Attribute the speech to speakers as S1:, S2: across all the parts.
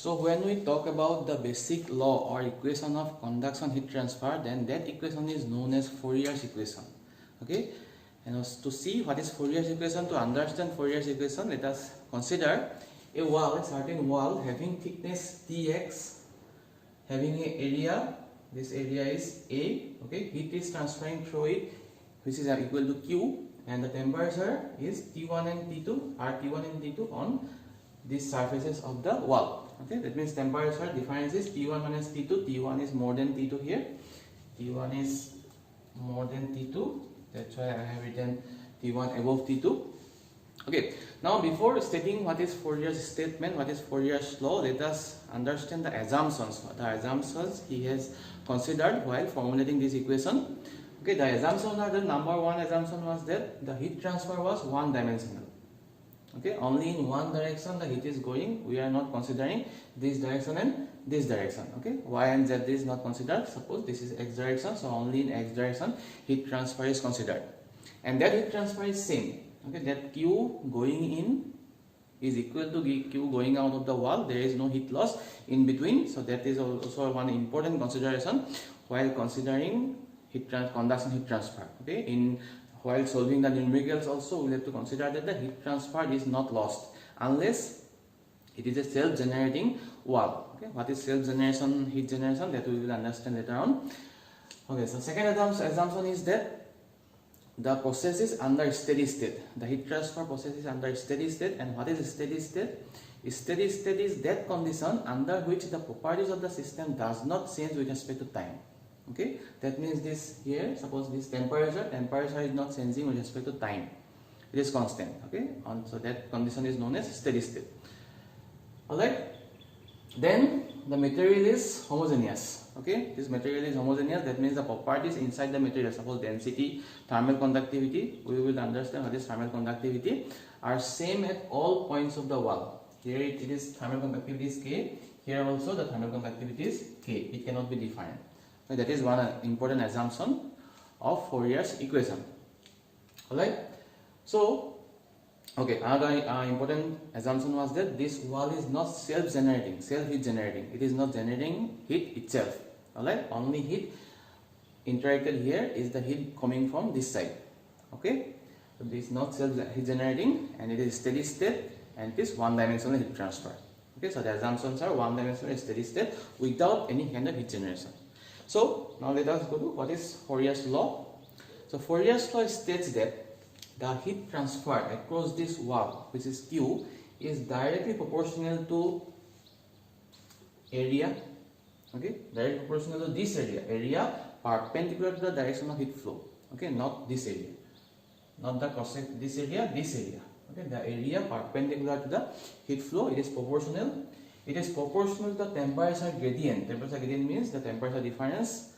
S1: So when we talk about the basic law or equation of conduction heat transfer, then that equation is known as Fourier's equation. Okay, and to see what is Fourier's equation, to understand Fourier's equation, let us consider a wall, a certain wall having thickness Tx, having an area. This area is A. Okay, heat is transferring through it, which is equal to Q, and the temperature is T1 and T2, are T1 and T2 on these surfaces of the wall. Okay, that means temperature difference is T1 minus T2. T1 is more than T2 here. T1 is more than T2. That's why I have written T1 above T2. Okay, now before stating what is Fourier's statement, what is Fourier's law, let us understand the assumptions. The assumptions he has considered while formulating this equation. Okay, the assumptions are, the number one assumption was that the heat transfer was one dimensional. Okay, only in one direction the heat is going. We are not considering this direction and this direction. Okay, y and z is not considered. Suppose this is x direction, so only in x direction heat transfer is considered, and that heat transfer is same. Okay, that Q going in is equal to Q going out of the wall. There is no heat loss in between, so that is also one important consideration while considering conduction heat transfer. Okay, while solving the numericals also we have to consider that the heat transfer is not lost unless it is a self-generating wall. Okay, what is self-generation, heat generation, that we will understand later on. Okay, so second assumption is that the process is under steady state. The heat transfer process is under steady state. And what is steady state? Steady state is that condition under which the properties of the system does not change with respect to time. Okay, that means this here, suppose this temperature is not changing with respect to time. It is constant. Okay, and so that condition is known as steady state. Alright, then the material is homogeneous. Okay, this material is homogeneous. That means the properties inside the material, suppose density, thermal conductivity, we will understand what is thermal conductivity, are same at all points of the wall. Here it is thermal conductivity is K. Here also the thermal conductivity is K. It cannot be defined. So that is one important assumption of Fourier's equation. Alright, so okay, another important assumption was that this wall is not self-generating, self-heat generating. It is not generating heat itself. Alright, only heat interacted here is the heat coming from this side. Okay, so this is not self-heat generating and it is steady state and it is one-dimensional heat transfer. Okay, so the assumptions are one-dimensional steady state without any kind of heat generation. So now let us go to what is Fourier's law. So Fourier's law states that the heat transfer across this wall, which is Q, is directly proportional to area. Okay, directly proportional to this area perpendicular to the direction of heat flow. Okay, not this area, not the cross section, this area. Okay, the area perpendicular to the heat flow, it is proportional. It is proportional to the temperature gradient. Temperature gradient means the temperature difference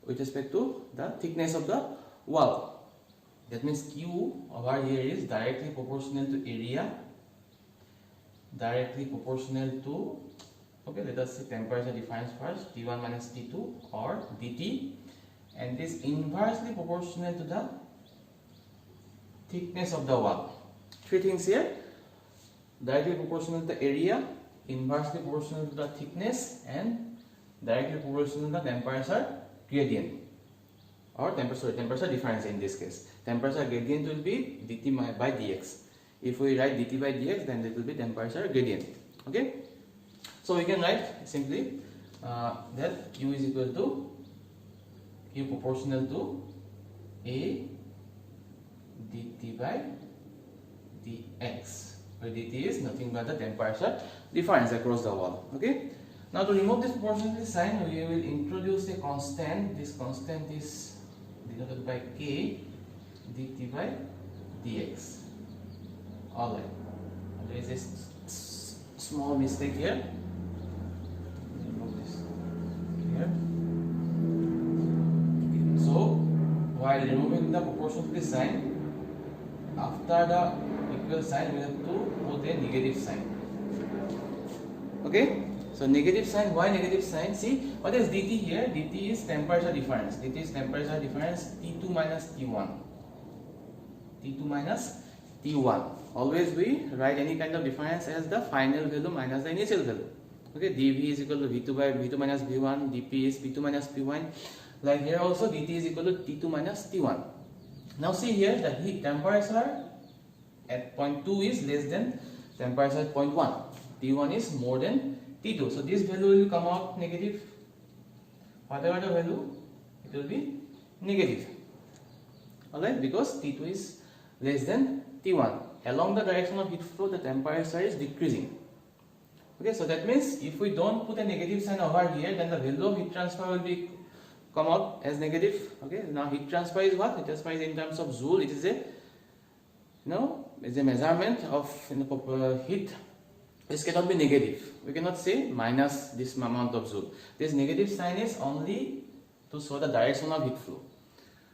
S1: with respect to the thickness of the wall. That means Q over here is directly proportional to area, directly proportional to, okay, let us see temperature difference first, T1 minus T2 or dt, and this inversely proportional to the thickness of the wall. Three things here: directly proportional to the area, inversely proportional to the thickness, and directly proportional to the temperature gradient or temperature difference. In this case, temperature gradient will be dt by dx. If we write dt by dx, then it will be temperature gradient. Okay, so we can write simply that Q is equal to Q proportional to A dt by dx, where dt is nothing but the temperature difference across the wall. Okay, now to remove this proportionality sign, we will introduce a constant. This constant is denoted by K dt by dx. Alright, there is a small mistake here. Remove this here. Okay. So while removing the proportionality sign, after the equal sign we have to put a negative sign. Okay, so negative sign. Why negative sign? See, what is dt here? dt is temperature difference. dt is temperature difference T2 minus T1. T2 minus T1. Always we write any kind of difference as the final value minus the initial value. Okay, dV is equal to V2 by V2 minus V1, dP is P2 minus P1. Like here also, dt is equal to T2 minus T1. Now see here, the heat temperature at point 2 is less than temperature at point 1. T1 is more than T2. So this value will come out negative. Whatever the value, it will be negative. Alright, because T2 is less than T1. Along the direction of heat flow, the temperature is decreasing. Okay, so that means if we don't put a negative sign over here, then the value of heat transfer will be come out as negative. Okay, now heat transfer is what? Heat transfer is in terms of joule. It is a it's a measurement of heat. This cannot be negative. We cannot say minus this amount of joule. This negative sign is only to show the direction of heat flow.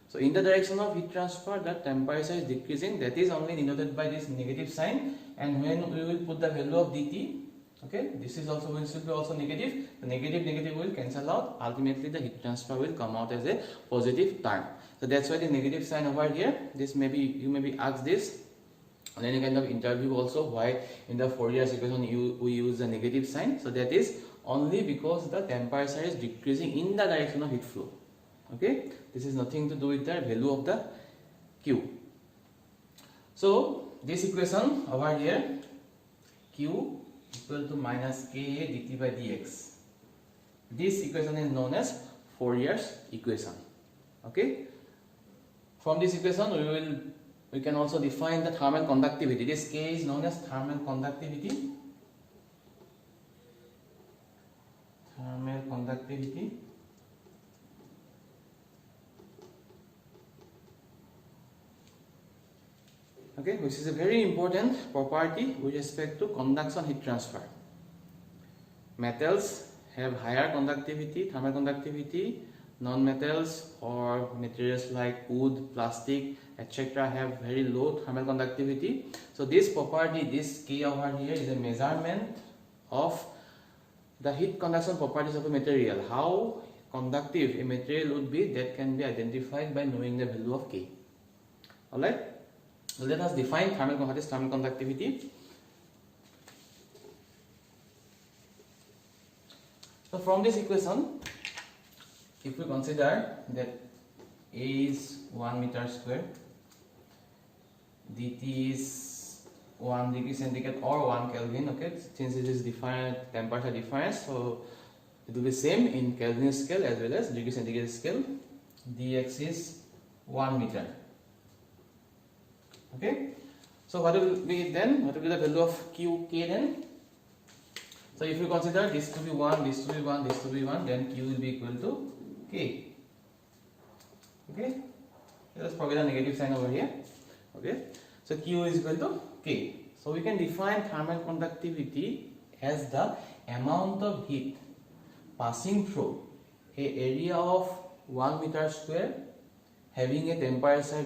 S1: So in the direction of heat transfer, the temperature is decreasing. That is only denoted by this negative sign. And when we will put the value of dt, okay, this is also will be also negative. The negative will cancel out. Ultimately, the heat transfer will come out as a positive term. So that's why the negative sign over here. This maybe you may be asked this on any kind of interview also, why in the Fourier equation we use the negative sign. So that is only because the temperature is decreasing in the direction of heat flow. Okay, this is nothing to do with the value of the Q. So this equation over here, Q equal to minus Ka dt by dx. This equation is known as Fourier's equation. Okay, from this equation we can also define the thermal conductivity. This K is known as thermal conductivity. Thermal conductivity. Okay, which is a very important property with respect to conduction heat transfer. Metals have higher conductivity, thermal conductivity. Non-metals or materials like wood, plastic, etc. have very low thermal conductivity. So this property, this K over here, is a measurement of the heat conduction properties of a material. How conductive a material would be, that can be identified by knowing the value of K. Alright, so let us define what is thermal conductivity. So from this equation, if we consider that A is 1 meter square, dt is 1 degree centigrade or 1 Kelvin, okay, since it is different temperature difference, so it will be same in Kelvin scale as well as degree centigrade scale. Dx is 1 meter. Okay, so what will be then? What will be the value of Q, K then? So if you consider this to be 1, this to be 1, this to be 1, then Q will be equal to K. Okay, let us forget the negative sign over here. Okay, so Q is equal to K. So we can define thermal conductivity as the amount of heat passing through a area of 1 meter square having a temperature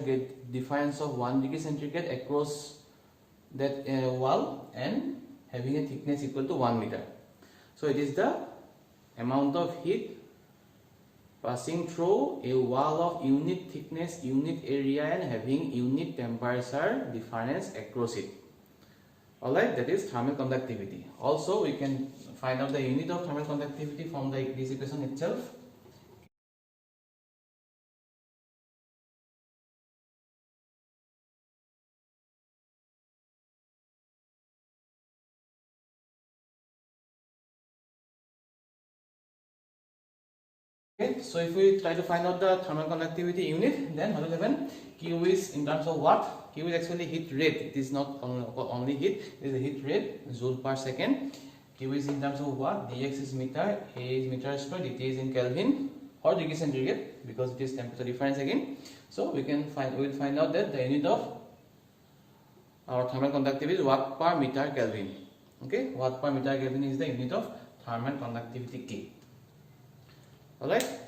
S1: difference of 1 degree centigrade across that wall and having a thickness equal to 1 meter. So it is the amount of heat passing through a wall of unit thickness, unit area and having unit temperature difference across it. Alright, that is thermal conductivity. Also we can find out the unit of thermal conductivity from this equation itself. Okay, so if we try to find out the thermal conductivity unit, then what will happen? Q is in terms of what? Q is actually heat rate. It is not only heat, it is a heat rate, joule per second. Q is in terms of what? Dx is meter, A is meter square, dt is in Kelvin or degree centigrade because it is temperature difference again. So we will find out that the unit of our thermal conductivity is watt per meter Kelvin. Okay, watt per meter Kelvin is the unit of thermal conductivity K. Alright.